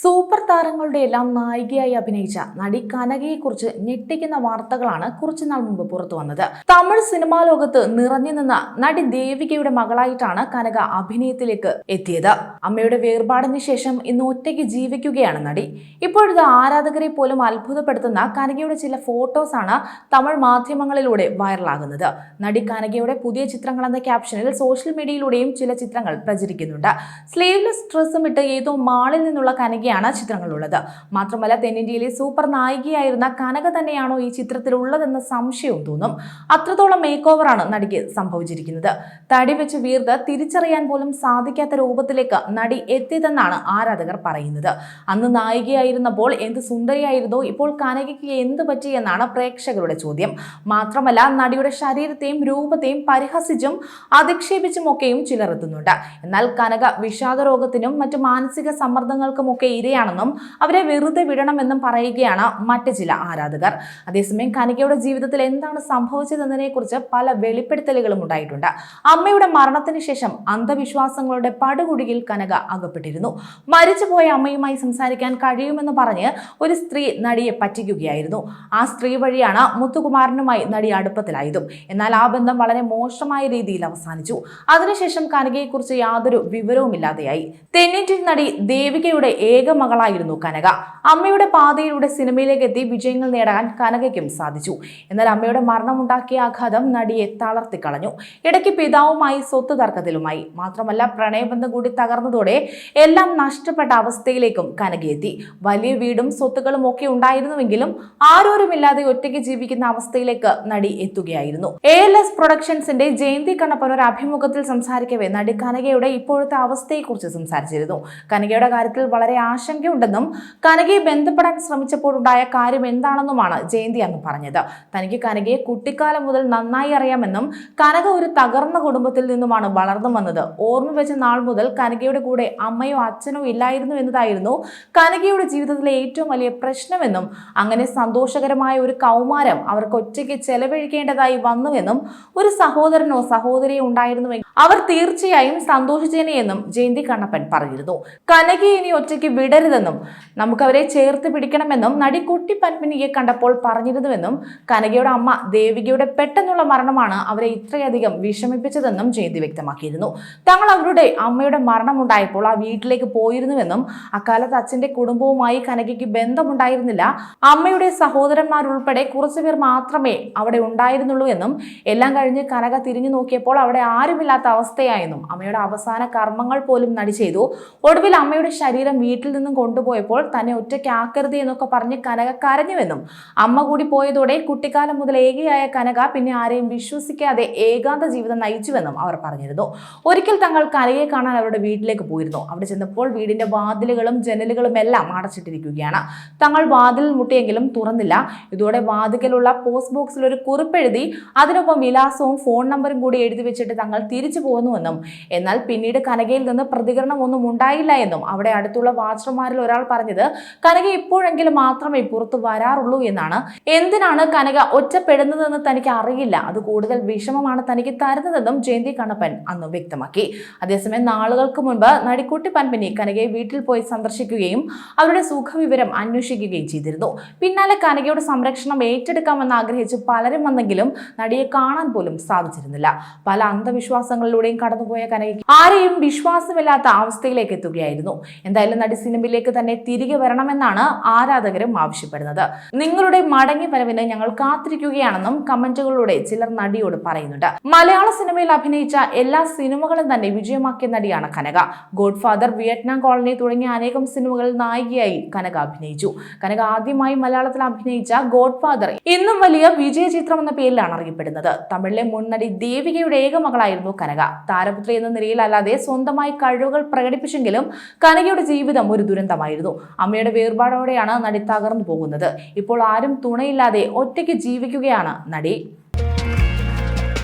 Super താരങ്ങളുടെ എല്ലാം നായികയായി അഭിനയിച്ച നടി കനകയെക്കുറിച്ച് ഞെട്ടിക്കുന്ന വാർത്തകളാണ് കുറച്ചുനാൾ മുമ്പ് പുറത്തു വന്നത്. തമിഴ് സിനിമാ ലോകത്ത് നിറഞ്ഞു നിന്ന നടി ദേവികയുടെ മകളായിട്ടാണ് കനക അഭിനയത്തിലേക്ക് എത്തിയത്. അമ്മയുടെ വേർപാടിന് ശേഷം ഇന്ന് ഒറ്റയ്ക്ക് ജീവിക്കുകയാണ് നടി. ഇപ്പോഴത്തെ ആരാധകരെ പോലും അത്ഭുതപ്പെടുത്തുന്ന കനകയുടെ ചില ഫോട്ടോസാണ് തമിഴ് മാധ്യമങ്ങളിലൂടെ വൈറലാകുന്നത്. നടി കനകയുടെ പുതിയ ചിത്രങ്ങൾ എന്ന ക്യാപ്ഷനിൽ സോഷ്യൽ മീഡിയയിലൂടെയും ചില ചിത്രങ്ങൾ പ്രചരിക്കുന്നുണ്ട്. സ്ലീവ്ലെസ് ഡ്രസ്സും ഇട്ട് ഏതോ മാളിൽ നിന്നുള്ള കനകയാണ് ചിത്രങ്ങളുള്ളത്. മാത്രമല്ല, തെന്നിന്ത്യയിലെ സൂപ്പർ നായികയായിരുന്ന കനക തന്നെയാണോ ഈ ചിത്രത്തിലുള്ളതെന്ന സംശയവും തോന്നും. അത്രത്തോളം മേക്ക് ഓവറാണ് നടിക്ക് സംഭവിച്ചിരിക്കുന്നത്. തടി വെച്ച് വീർത്ത് തിരിച്ചറിയാൻ പോലും സാധിക്കാത്ത രൂപത്തിലേക്ക് നടി എത്തിയതെന്നാണ് ആരാധകർ പറയുന്നത്. അന്ന് നായികയായിരുന്നപ്പോൾ എന്ത് സുന്ദരിയായിരുന്നോ, ഇപ്പോൾ കനകയ്ക്ക് എന്ത് പറ്റിയെന്നാണ് പ്രേക്ഷകരുടെ ചോദ്യം. മാത്രമല്ല, നടിയുടെ ശരീരത്തെയും രൂപത്തെയും പരിഹസിച്ചും അധിക്ഷേപിച്ചുമൊക്കെയും ചിലർ എത്തുന്നുണ്ട്. എന്നാൽ കനക വിഷാദ രോഗത്തിനും മറ്റു മാനസിക സമ്മർദ്ദങ്ങൾക്കുമൊക്കെ ഇരയാണെന്നും അവരെ വെറുതെ വിടണമെന്നും പറയുകയാണ് മറ്റ് ചില ആരാധകർ. അതേസമയം കനകയുടെ ജീവിതത്തിൽ എന്താണ് സംഭവിച്ചതെന്നതിനെ കുറിച്ച് പല വെളിപ്പെടുത്തലുകളും ഉണ്ടായിട്ടുണ്ട്. അമ്മയുടെ മരണത്തിന് ശേഷം അന്ധവിശ്വാസങ്ങളുടെ പടുകുഴിയിൽ കനക അകപ്പെട്ടിരുന്നു. മരിച്ചുപോയ അമ്മയുമായി സംസാരിക്കാൻ കഴിയുമെന്ന് പറഞ്ഞ് ഒരു സ്ത്രീ നടിയെ പറ്റിക്കുകയായിരുന്നു. ആ സ്ത്രീ വഴിയാണ് മുത്തുകുമാരനുമായി നടി അടുപ്പത്തിലായതും. എന്നാൽ ആ ബന്ധം വളരെ മോശമായ രീതിയിൽ അവസാനിച്ചു. അതിനുശേഷം കനകയെക്കുറിച്ച് യാതൊരു വിവരവുമില്ലാതെയായി. തെന്നിന്ത്യൻ നടി ദേവികയുടെ ഏക മകളായിരുന്നു കനക. അമ്മയുടെ പാതയിലൂടെ സിനിമയിലേക്ക് എത്തി വിജയങ്ങൾ നേടാൻ കനകയ്ക്കും സാധിച്ചു. എന്നാൽ അമ്മയുടെ മരണമുണ്ടാക്കിയ ആഘാതം നടിയെ തളർത്തിക്കളഞ്ഞു. ഇടയ്ക്ക് പിതാവുമായി സ്വത്ത് തർക്കത്തിലുമായി. മാത്രമല്ല, പ്രണയബന്ധം കൂടി തകർന്നതോടെ എല്ലാം നഷ്ടപ്പെട്ട അവസ്ഥയിലേക്കും കനകയെത്തി. വലിയ വീടും സ്വത്തുക്കളും ഒക്കെ ഉണ്ടായിരുന്നുവെങ്കിലും ആരോരുമില്ലാതെ ഒറ്റയ്ക്ക് ജീവിക്കുന്ന അവസ്ഥയിലേക്ക് നടി എത്തുകയായിരുന്നു. ALS പ്രൊഡക്ഷൻസിന്റെ ജയന്തി കണ്ണപ്പൻ ഒരു അഭിമുഖത്തിൽ സംസാരിക്കവേ നടി കനകയുടെ ഇപ്പോഴത്തെ അവസ്ഥയെക്കുറിച്ച് സംസാരിച്ചിരുന്നു. കനകയുടെ കാര്യത്തിൽ വളരെ ആശങ്കയുണ്ടെന്നും കനകയെ ബന്ധപ്പെടാൻ ശ്രമിച്ചപ്പോഴുണ്ടായ കാര്യം എന്താണെന്നുമാണ് ജയന്തി അന്ന് പറഞ്ഞത്. തനിക്ക് കനകയെ കുട്ടിക്കാലം മുതൽ നന്നായി അറിയാമെന്നും കനക ഒരു തകർന്ന കുടുംബത്തിൽ നിന്നുമാണ് വളർന്നു വന്നത്. ഓർമ്മ വെച്ച നാൾ മുതൽ കനകയുടെ കൂടെ അമ്മയോ അച്ഛനോ ഇല്ലായിരുന്നു എന്നതായിരുന്നു കനകയുടെ ജീവിതത്തിലെ ഏറ്റവും വലിയ പ്രശ്നമെന്നും അങ്ങനെ സന്തോഷകരമായ ഒരു കൗമാരം അവർക്ക് ഒറ്റയ്ക്ക് ചെലവഴിക്കേണ്ടതായി വന്നുവെന്നും ഒരു സഹോദരനോ സഹോദരിയോ ഉണ്ടായിരുന്നുവെങ്കിൽ അവർ തീർച്ചയായും സന്തോഷിച്ചേനെയെന്നും ജയന്തി കണ്ണപ്പൻ പറഞ്ഞിരുന്നു. കനകയെ ഇനി ഒറ്റയ്ക്ക് വിടരുതെന്നും നമുക്ക് അവരെ ചേർത്ത് പിടിക്കണമെന്നും നടി കുട്ടി പത്മിനിയെ കണ്ടപ്പോൾ പറഞ്ഞിരുന്നുവെന്നും കനകയുടെ അമ്മ ദേവികയുടെ പെട്ടെന്നുള്ള മരണമാണ് അവരെ ഇത്രയധികം വിഷമിപ്പിച്ചതെന്നും ജയന്തി വ്യക്തമാക്കിയിരുന്നു. തങ്ങൾ അവരുടെ അമ്മയുടെ മരണമുണ്ടായപ്പോൾ ആ വീട്ടിലേക്ക് പോയിരുന്നുവെന്നും അക്കാലത്ത് അച്ഛന്റെ കുടുംബവുമായി കനകയ്ക്ക് ബന്ധമുണ്ടായിരുന്നില്ല. അമ്മയുടെ സഹോദരന്മാരുൾപ്പെടെ കുറച്ചുപേർ മാത്രമേ അവിടെ ഉണ്ടായിരുന്നുള്ളൂ എന്നും എല്ലാം കഴിഞ്ഞ് കനക തിരിഞ്ഞു നോക്കിയപ്പോൾ അവിടെ ആരുമില്ലാത്ത അവസ്ഥയായെന്നും അമ്മയുടെ അവസാന കർമ്മങ്ങൾ പോലും നടി ചെയ്തു. ഒടുവിൽ അമ്മയുടെ ശരീരം വീട്ടിൽ നിന്നും കൊണ്ടുപോയപ്പോൾ തന്നെ ഒറ്റയ്ക്കാക്കരുത് എന്നൊക്കെ പറഞ്ഞ് കനക കരഞ്ഞുവെന്നും അമ്മ കൂടി പോയതോടെ കുട്ടിക്കാലം മുതൽ ഏകയായ കനക പിന്നെ ആരെയും വിശ്വസിക്കാതെ ഏകാന്ത ജീവിതം നയിച്ചുവെന്നും അവർ പറഞ്ഞിരുന്നു. ഒരിക്കൽ തങ്ങൾ കനകയെ കാണാൻ അവരുടെ വീട്ടിലേക്ക് പോയിരുന്നു. അവിടെ ചെന്നപ്പോൾ വീടിന്റെ വാതിലുകളും ജനലുകളും എല്ലാം അടച്ചിട്ടിരിക്കുകയാണ്. തങ്ങൾ വാതിലിൽ മുട്ടിയെങ്കിലും തുറന്നില്ല. ഇതോടെ വാതിക്കലുള്ള പോസ്റ്റ് ബോക്സിൽ ഒരു കുറിപ്പെഴുതി അതിനൊപ്പം വിലാസവും ഫോൺ നമ്പറും കൂടി എഴുതി വെച്ചിട്ട് തങ്ങൾ തിരിച്ചു പോകുന്നുവെന്നും എന്നാൽ പിന്നീട് കനകയിൽ നിന്ന് പ്രതികരണം ഒന്നും ഉണ്ടായില്ല എന്നും അവിടെ അടുത്തുള്ള വാച്ച്മാരിൽ ഒരാൾ പറഞ്ഞത് കനക ഇപ്പോഴെങ്കിലും മാത്രമേ പുറത്തു വരാറുള്ളൂ എന്നാണ്. എന്തിനാണ് കനക ഒറ്റപ്പെടുന്നതെന്ന് തനിക്ക് അറിയില്ല. അത് കൂടുതൽ വിഷമമാണ് തനിക്ക് തരുന്നതെന്നും ജയന്തി കണ്ണപ്പൻ അന്ന് വ്യക്തമാക്കി. അതേസമയം നാളുകൾക്ക് മുൻപ് നടിക്കുട്ടി പത്മിനി കനകയെ വീട്ടിൽ പോയി സന്ദർശിക്കുകയും അവരുടെ സുഖവിവരം അന്വേഷിക്കുകയും ചെയ്തിരുന്നു. പിന്നാലെ കനകയുടെ സംരക്ഷണം ഏറ്റെടുക്കാമെന്ന് ആഗ്രഹിച്ച് പലരും വന്നെങ്കിലും നടിയെ കാണാൻ പോലും സാധിച്ചിരുന്നില്ല. പല അന്ധവിശ്വാസങ്ങളിലൂടെയും കടന്നുപോയ കനകയ്ക്ക് ആരെയും വിശ്വാസമില്ലാത്ത അവസ്ഥയിലേക്ക് എത്തുകയായിരുന്നു. എന്തായാലും നടി സിനിമയിലേക്ക് തന്നെ തിരികെ വരണമെന്നാണ് ആരാധകരും ആവശ്യപ്പെടുന്നത്. നിങ്ങളുടെ മടങ്ങി വരവിന് ഞങ്ങൾ കാത്തിരിക്കുകയാണെന്നും കമന്റുകളിലൂടെ ചിലർ നടിയോട് പറയുന്നുണ്ട്. മലയാള സിനിമയിൽ അഭിനയിച്ച എല്ലാ സിനിമകളും തന്നെ വിജയമാക്കിയ നടിയാണ് കനക. ഗോഡ് ഫാദർ, വിയറ്റ്നാം കോളനി തുടങ്ങിയ അനേകം സിനിമകളിൽ നായികയായി കനക അഭിനയിച്ചു. കനക ആദ്യമായി മലയാളത്തിൽ അഭിനയിച്ച ഗോഡ് ഫാദർ ഇന്നും വലിയ വിജയ ചിത്രം എന്ന പേരിലാണ് അറിയപ്പെടുന്നത്. തമിഴിലെ മുൻ നടി ദേവികയുടെ ഏക മകളായിരുന്നു കനക. താരപുത്രി എന്ന നിലയിൽ അല്ലാതെ സ്വന്തമായി കഴിവുകൾ പ്രകടിപ്പിച്ചെങ്കിലും കനകയുടെ ജീവിതം ഒരു ദുരന്തമായിരുന്നു. അമ്മയുടെ വേർപാടോടെയാണ് നടി തകർന്നു പോകുന്നത്. ഇപ്പോൾ ആരും തുണയില്ലാതെ ഒറ്റയ്ക്ക് ജീവിക്കുകയാണ് നടി.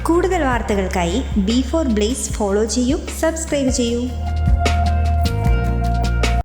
കൂടുതൽ വാർത്തകൾക്കായി B4 Blaze ഫോളോ ചെയ്യൂ, സബ്സ്ക്രൈബ് ചെയ്യൂ.